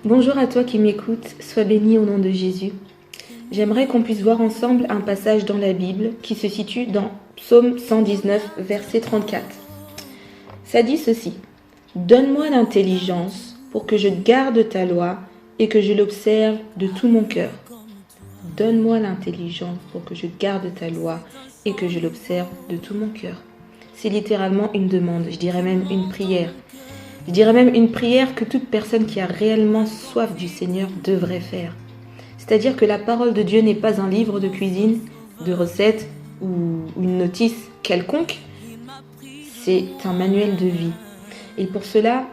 Bonjour à toi qui m'écoutes, sois béni au nom de Jésus. J'aimerais qu'on puisse voir ensemble un passage dans la Bible qui se situe dans Psaume 119, verset 34. Ça dit ceci: « Donne-moi l'intelligence pour que je garde ta loi et que je l'observe de tout mon cœur. » Donne-moi l'intelligence pour que je garde ta loi et que je l'observe de tout mon cœur. C'est littéralement une demande, je dirais même une prière. Je dirais même une prière que toute personne qui a réellement soif du Seigneur devrait faire. C'est-à-dire que la parole de Dieu n'est pas un livre de cuisine, de recettes ou une notice quelconque. C'est un manuel de vie. Et pour cela,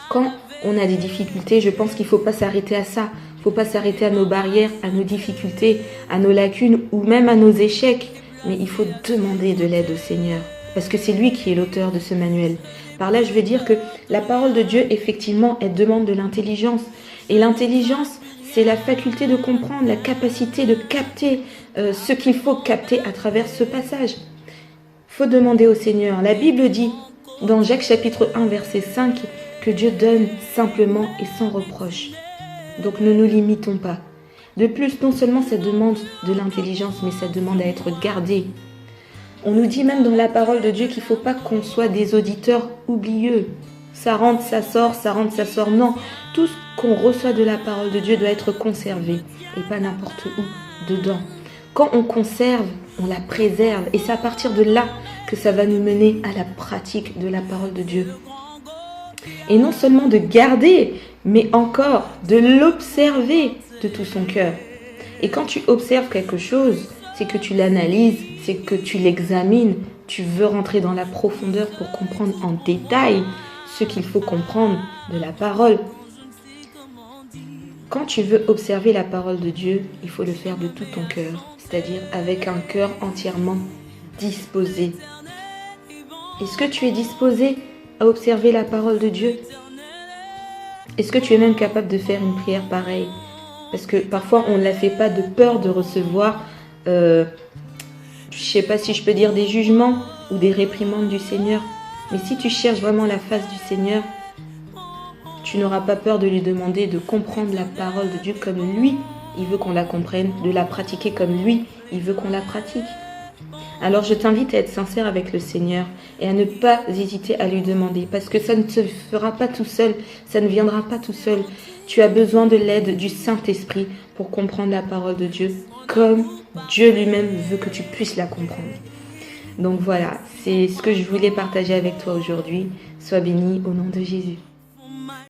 quand on a des difficultés, je pense qu'il ne faut pas s'arrêter à ça. Il ne faut pas s'arrêter à nos barrières, à nos difficultés, à nos lacunes ou même à nos échecs. Mais il faut demander de l'aide au Seigneur. Parce que c'est lui qui est l'auteur de ce manuel. Par là, je veux dire que la parole de Dieu, effectivement, elle demande de l'intelligence. Et l'intelligence, c'est la faculté de comprendre, la capacité de capter ce qu'il faut capter à travers ce passage. Il faut demander au Seigneur. La Bible dit, dans Jacques chapitre 1, verset 5, que Dieu donne simplement et sans reproche. Donc ne nous limitons pas. De plus, non seulement ça demande de l'intelligence, mais ça demande à être gardé. On nous dit même dans la parole de Dieu qu'il ne faut pas qu'on soit des auditeurs oublieux. Ça rentre, ça sort, ça rentre, ça sort. Non, tout ce qu'on reçoit de la parole de Dieu doit être conservé et pas n'importe où dedans. Quand on conserve, on la préserve et c'est à partir de là que ça va nous mener à la pratique de la parole de Dieu. Et non seulement de garder, mais encore de l'observer de tout son cœur. Et quand tu observes quelque chose, c'est que tu l'analyses, c'est que tu l'examines, tu veux rentrer dans la profondeur pour comprendre en détail ce qu'il faut comprendre de la parole. Quand tu veux observer la parole de Dieu, il faut le faire de tout ton cœur, c'est-à-dire avec un cœur entièrement disposé. Est-ce que tu es disposé à observer la parole de Dieu? Est-ce que tu es même capable de faire une prière pareille? Parce que parfois on ne la fait pas de peur de recevoir, je ne sais pas si je peux dire des jugements ou des réprimandes du Seigneur. Mais si tu cherches vraiment la face du Seigneur, tu n'auras pas peur de lui demander de comprendre la parole de Dieu comme lui, il veut qu'on la comprenne, de la pratiquer comme lui, il veut qu'on la pratique. Alors je t'invite à être sincère avec le Seigneur et à ne pas hésiter à lui demander, parce que ça ne se fera pas tout seul, ça ne viendra pas tout seul. Tu as besoin de l'aide du Saint-Esprit pour comprendre la parole de Dieu, comme Dieu lui-même veut que tu puisses la comprendre. Donc voilà, c'est ce que je voulais partager avec toi aujourd'hui. Sois béni au nom de Jésus.